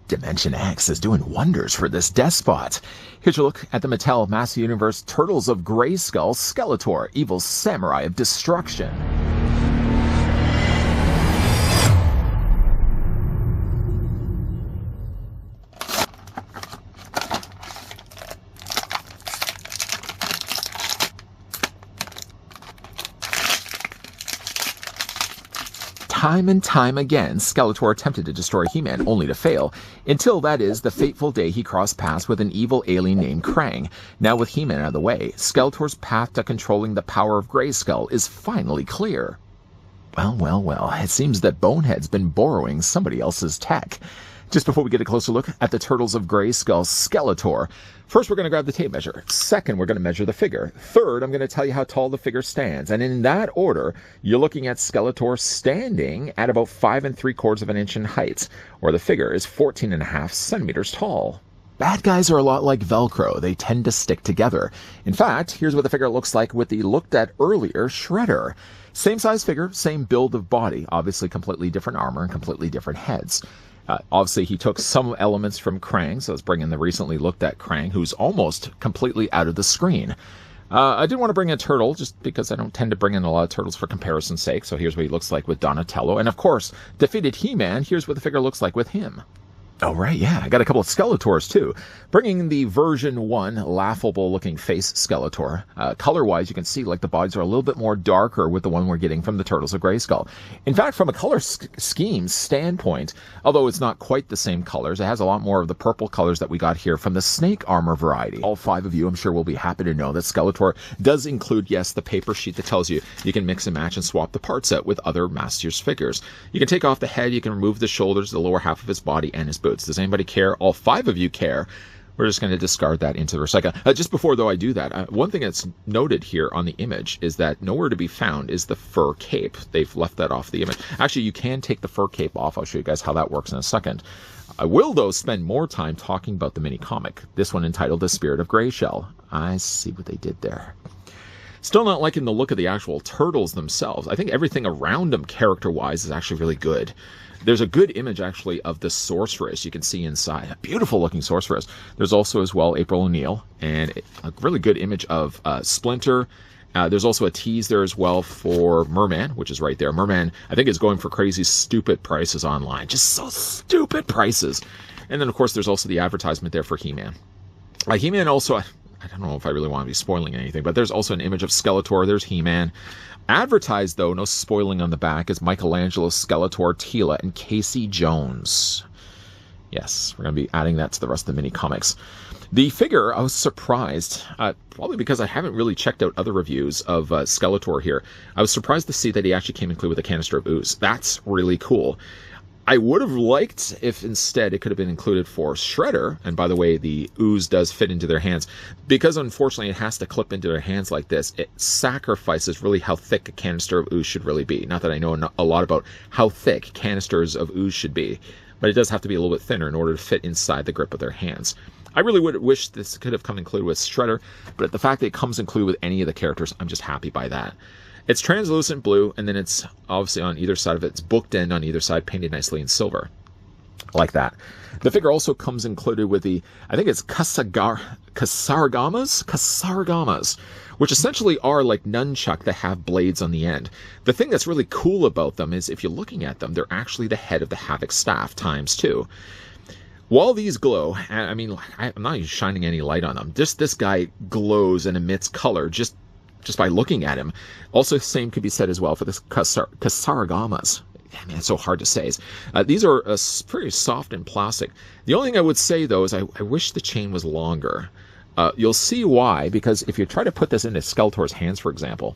Dimension X is doing wonders for this despot. Here's a look at the Mattel Master Universe Turtles of Grayskull Skeletor, evil samurai of destruction. Time and time again, Skeletor attempted to destroy He-Man, only to fail, until, that is, the fateful day he crossed paths with an evil alien named Krang. Now with He-Man out of the way, Skeletor's path to controlling the power of Grayskull is finally clear. Well, it seems that Bonehead's been borrowing somebody else's tech. Just before we get a closer look at the Turtles of Grayskull Skeletor, first we're going to grab the tape measure. Second, we're going to measure the figure. Third, I'm going to tell you how tall the figure stands. And in that order, you're looking at Skeletor standing at about 5 3/4 of an inch in height, or the figure is 14.5 centimeters tall. Bad guys are a lot like Velcro. They tend to stick together. In fact, here's what the figure looks like with the looked at earlier Shredder. Same size figure, same build of body, obviously completely different armor and completely different heads. Obviously, he took some elements from Krang, so let's bring in the recently looked at Krang, who's almost completely out of the screen. I did want to bring a turtle, just because I don't tend to bring in a lot of turtles for comparison's sake, so here's what he looks like with Donatello. And of course, defeated He-Man, here's what the figure looks like with him. Oh, right, yeah, I got a couple of Skeletors, too. Bringing the version 1 laughable-looking face Skeletor. Color-wise, you can see like the bodies are a little bit more darker with the one we're getting from the Turtles of Grayskull. In fact, from a color scheme standpoint, although it's not quite the same colors, it has a lot more of the purple colors that we got here from the snake armor variety. All 5 of you, I'm sure, will be happy to know that Skeletor does include, yes, the paper sheet that tells you can mix and match and swap the parts out with other Masters figures. You can take off the head, you can remove the shoulders, the lower half of his body, and his boots. Does anybody care? All 5 of you care. We're just going to discard that into the recycle. Just before, though, I do that, one thing that's noted here on the image is that nowhere to be found is the fur cape. They've left that off the image. Actually, you can take the fur cape off. I'll show you guys how that works in a second. I will, though, spend more time talking about the mini-comic. This one entitled The Spirit of Grayshell. I see what they did there. Still not liking the look of the actual turtles themselves. I think everything around them, character-wise, is actually really good. There's a good image, actually, of the sorceress you can see inside. A beautiful-looking sorceress. There's also, as well, April O'Neil, and a really good image of Splinter. There's also a tease there as well for Merman, which is right there. Merman, I think, is going for crazy, stupid prices online. Just so stupid prices. And then, of course, there's also the advertisement there for He-Man. He-Man also... I don't know if I really want to be spoiling anything, but there's also an image of Skeletor. There's He-Man. Advertised, though, no spoiling on the back, is Michelangelo, Skeletor, Tila, and Casey Jones. Yes, we're going to be adding that to the rest of the mini-comics. The figure, I was surprised, probably because I haven't really checked out other reviews of Skeletor here. I was surprised to see that he actually came included with a canister of ooze. That's really cool. I would have liked if instead it could have been included for Shredder, and by the way, the ooze does fit into their hands. Because unfortunately it has to clip into their hands like this, it sacrifices really how thick a canister of ooze should really be. Not that I know a lot about how thick canisters of ooze should be, but it does have to be a little bit thinner in order to fit inside the grip of their hands. I really would wish this could have come included with Shredder, but the fact that it comes included with any of the characters, I'm just happy by that. It's translucent blue, and then it's obviously on either side of it. It's booked-end on either side, painted nicely in silver. Like that. The figure also comes included with the, I think it's Kasaragamas, which essentially are like nunchuck that have blades on the end. The thing that's really cool about them is if you're looking at them, they're actually the head of the Havoc staff times 2. While these glow, I mean, I'm not even shining any light on them. Just this guy glows and emits color just by looking at him. Also, same could be said as well for this Kasaragamas. I mean, it's so hard to say. These are pretty soft and plastic. The only thing I would say, though, is I wish the chain was longer. You'll see why, because if you try to put this into Skeletor's hands, for example,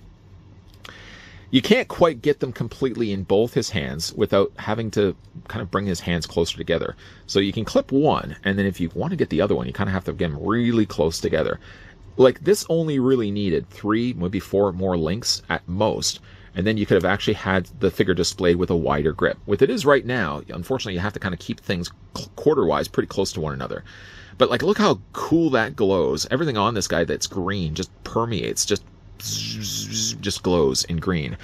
you can't quite get them completely in both his hands without having to kind of bring his hands closer together. So you can clip one, and then if you want to get the other one, you kind of have to get them really close together. Like, this only really needed 3, maybe 4 more links at most, and then you could have actually had the figure displayed with a wider grip. With it is right now, unfortunately, you have to kind of keep things quarter-wise pretty close to one another. But, like, look how cool that glows. Everything on this guy that's green just permeates, just glows in green.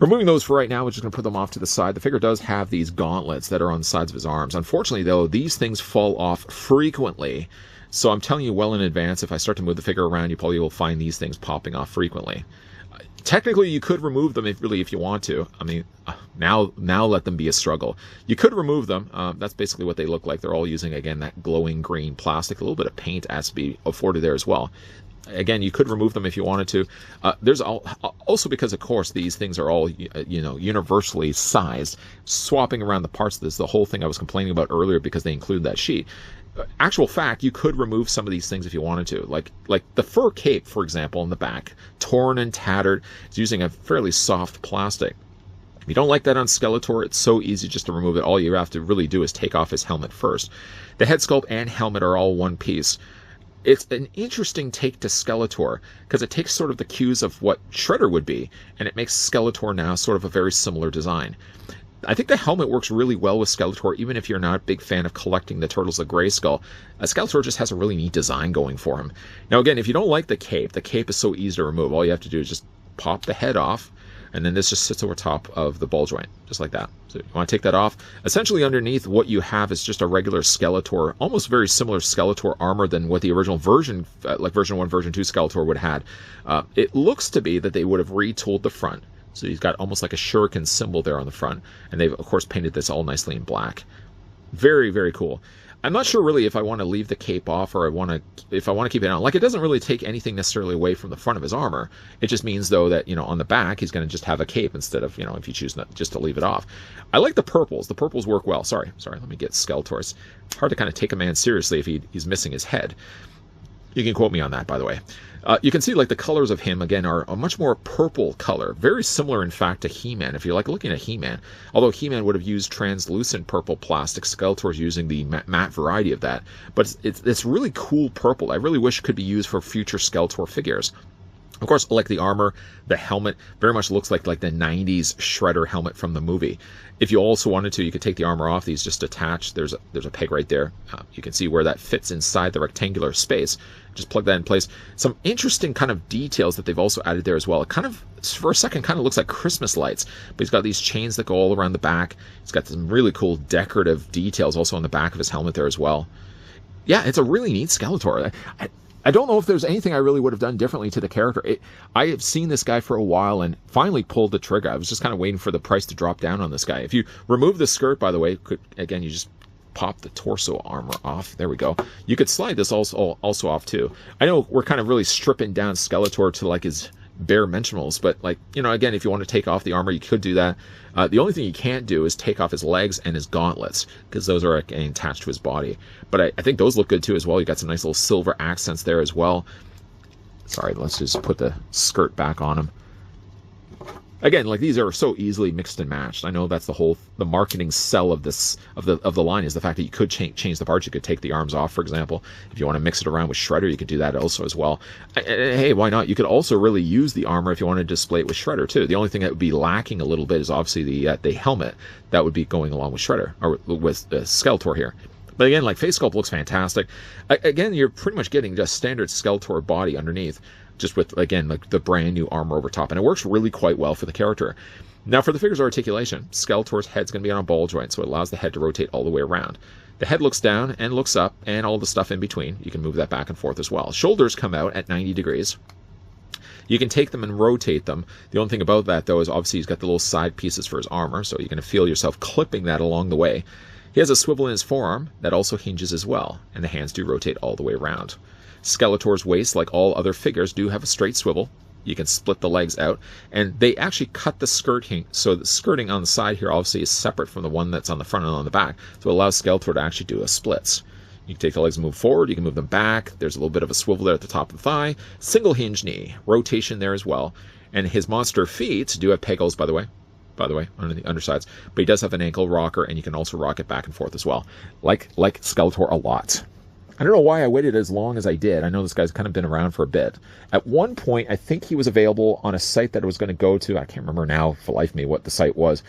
Removing those for right now, we're just going to put them off to the side. The figure does have these gauntlets that are on the sides of his arms. Unfortunately, though, these things fall off frequently. So I'm telling you well in advance, if I start to move the figure around, you probably will find these things popping off frequently. Technically, you could remove them if you want to. I mean, now let them be a struggle. You could remove them. That's basically what they look like. They're all using, again, that glowing green plastic. A little bit of paint has to be afforded there as well. Again, you could remove them if you wanted to. There's also, because of course these things are all universally sized. Swapping around the parts of this, the whole thing I was complaining about earlier because they include that sheet. Actual fact, you could remove some of these things if you wanted to. Like the fur cape, for example, in the back, torn and tattered. It's using a fairly soft plastic. If you don't like that on Skeletor, it's so easy just to remove it. All you have to really do is take off his helmet first. The head sculpt and helmet are all one piece. It's an interesting take to Skeletor, because it takes sort of the cues of what Shredder would be, and it makes Skeletor now sort of a very similar design. I think the helmet works really well with Skeletor, even if you're not a big fan of collecting the Turtles of Grayskull. Skeletor just has a really neat design going for him. Now again, if you don't like the cape is so easy to remove. All you have to do is just pop the head off, and then this just sits over top of the ball joint, just like that. So you want to take that off. Essentially underneath, what you have is just a regular Skeletor, almost very similar Skeletor armor than what the original version, like version 1, version 2 Skeletor would have had. It looks to be that they would have retooled the front. So he's got almost like a shuriken symbol there on the front. And they've, of course, painted this all nicely in black. Very, very cool. I'm not sure really if I want to leave the cape off or if I want to keep it on. Like, it doesn't really take anything necessarily away from the front of his armor. It just means, though, that, on the back, he's going to just have a cape instead of, if you choose not just to leave it off. I like the purples. The purples work well. Sorry, let me get Skeletor. It's hard to kind of take a man seriously if he's missing his head. You can quote me on that, by the way. You can see, like, the colors of him, again, are a much more purple color. Very similar, in fact, to He-Man. If you're, like, looking at He-Man, although He-Man would have used translucent purple plastic, Skeletor's using the matte variety of that. But it's really cool purple. I really wish it could be used for future Skeletor figures. Of course, like the armor, the helmet very much looks like the 90s Shredder helmet from the movie. If you also wanted to, you could take the armor off. These just attach. There's a peg right there. You can see where that fits inside the rectangular space. Just plug that in place. Some interesting kind of details that they've also added there as well. It kind of, for a second, kind of looks like Christmas lights. But he's got these chains that go all around the back. He's got some really cool decorative details also on the back of his helmet there as well. Yeah, it's a really neat Skeletor. I don't know if there's anything I really would have done differently to the character. I have seen this guy for a while and finally pulled the trigger. I was just kind of waiting for the price to drop down on this guy. If you remove the skirt, by the way, again, you just pop the torso armor off. There we go. You could slide this also off too. I know we're kind of really stripping down Skeletor to like his bare mentionals, but again, if you want to take off the armor, you could do that. The only thing you can't do is take off his legs and his gauntlets, because those are attached to his body. But I think those look good too as well. You got some nice little silver accents there as well. Sorry, let's just put the skirt back on him. Again, like, these are so easily mixed and matched. I know that's the marketing sell of the line, is the fact that you could change the parts. You could take the arms off, for example. If you want to mix it around with Shredder, you could do that also as well. Hey, why not? You could also really use the armor if you want to display it with Shredder too. The only thing that would be lacking a little bit is obviously the helmet that would be going along with Shredder, or with Skeletor here. But again, like, face sculpt looks fantastic. Again, you're pretty much getting just standard Skeletor body underneath, just with, again, like the brand new armor over top. And it works really quite well for the character. Now, for the figure's articulation, Skeletor's head's going to be on a ball joint, so it allows the head to rotate all the way around. The head looks down and looks up, and all the stuff in between. You can move that back and forth as well. Shoulders come out at 90 degrees. You can take them and rotate them. The only thing about that, though, is obviously he's got the little side pieces for his armor, so you're going to feel yourself clipping that along the way. He has a swivel in his forearm that also hinges as well, and the hands do rotate all the way around. Skeletor's waist, like all other figures, do have a straight swivel. You can split the legs out, and they actually cut the skirting, so the skirting on the side here obviously is separate from the one that's on the front and on the back, so it allows Skeletor to actually do a splits. You can take the legs and move forward, you can move them back, there's a little bit of a swivel there at the top of the thigh, single hinge knee, rotation there as well, and his monster feet do have pegals, by the way, under the undersides, but he does have an ankle rocker, and you can also rock it back and forth as well, like Skeletor a lot. I don't know why I waited as long as I did. I know this guy's kind of been around for a bit. At one point, I think he was available on a site that I was going to go to. I can't remember now for life of me what the site was.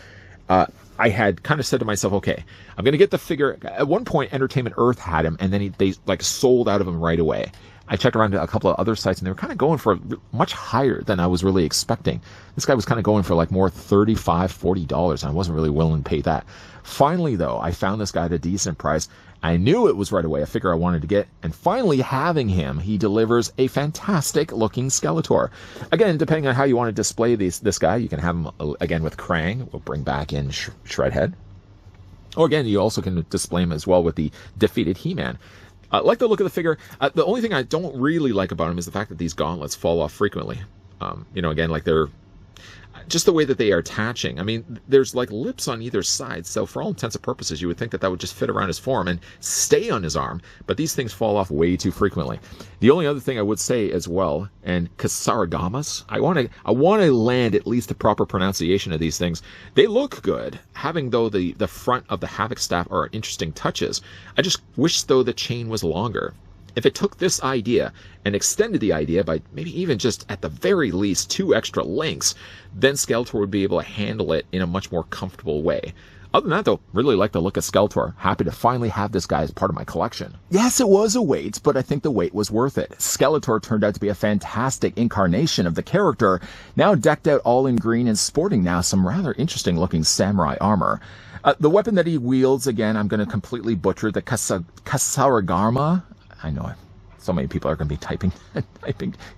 I had kind of said to myself, okay, I'm going to get the figure. At one point, Entertainment Earth had him, and then they like sold out of him right away. I checked around a couple of other sites, and they were kind of going for much higher than I was really expecting. This guy was kind of going for like more $35, $40, and I wasn't really willing to pay that. Finally, though, I found this guy at a decent price. I knew it was right away a figure I wanted to get, and finally having him, he delivers a fantastic looking Skeletor. Again, depending on how you want to display this guy, you can have him again with Krang. We'll bring back in Shredhead. Or again, you also can display him as well with the defeated He-Man. I like the look of the figure. The only thing I don't really like about him is the fact that these gauntlets fall off frequently. You know, again, like they're just the way that they are attaching. I mean, there's like lips on either side, so for all intents and purposes, you would think that that would just fit around his form and stay on his arm, but these things fall off way too frequently. The only other thing I would say as well, and Kasaragamas, I want to land at least the proper pronunciation of these things. They look good, having though the front of the Havoc staff are interesting touches. I just wish though the chain was longer. If it took this idea and extended the idea by maybe even just at the very least 2 extra lengths, then Skeletor would be able to handle it in a much more comfortable way. Other than that, though, really like the look of Skeletor. Happy to finally have this guy as part of my collection. Yes, it was a wait, but I think the wait was worth it. Skeletor turned out to be a fantastic incarnation of the character, now decked out all in green and sporting now some rather interesting looking samurai armor. The weapon that he wields, again, I'm going to completely butcher, the Kasaragarma. I know it. So many people are going to be typing.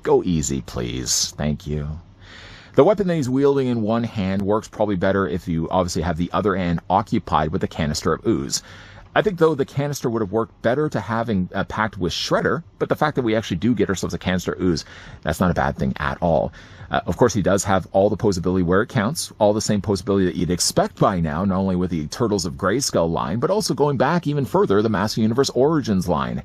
Go easy, please. Thank you. The weapon that he's wielding in one hand works probably better if you obviously have the other hand occupied with a canister of ooze. I think, though, the canister would have worked better to having packed with Shredder, but the fact that we actually do get ourselves a canister of ooze, that's not a bad thing at all. Of course, he does have all the posability where it counts, all the same posability that you'd expect by now, not only with the Turtles of Grayskull line, but also going back even further, the Master Universe Origins line.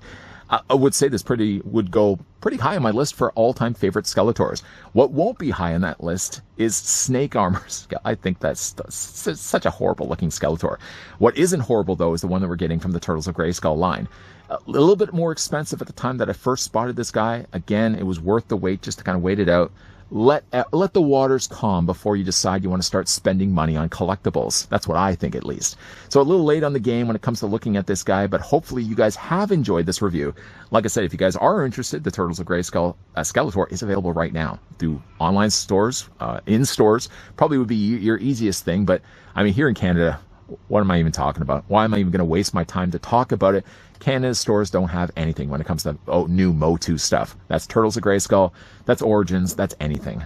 I would say this would go pretty high on my list for all-time favorite Skeletors. What won't be high on that list is Snake Armor. I think that's such a horrible-looking Skeletor. What isn't horrible, though, is the one that we're getting from the Turtles of Grayskull line. A little bit more expensive at the time that I first spotted this guy. Again, it was worth the wait just to kind of wait it out. Let the waters calm before you decide you want to start spending money on collectibles. That's what I think, at least. So a little late on the game when it comes to looking at this guy, but hopefully you guys have enjoyed this review. Like I said, if you guys are interested, the Turtles of Grayskull Skeletor is available right now through online stores, in stores. Probably would be your easiest thing, but I mean, here in Canada, what am I even talking about? Why am I even going to waste my time to talk about it? Canada's stores don't have anything when it comes to new Motu stuff. That's Turtles of Grayskull, that's Origins, that's anything.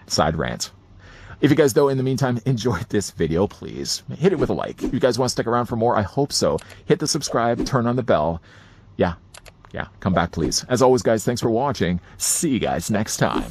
Side rant. If you guys, though, in the meantime, enjoyed this video, please hit it with a like. If you guys want to stick around for more, I hope so. Hit the subscribe, turn on the bell. Yeah, come back, please. As always, guys, thanks for watching. See you guys next time.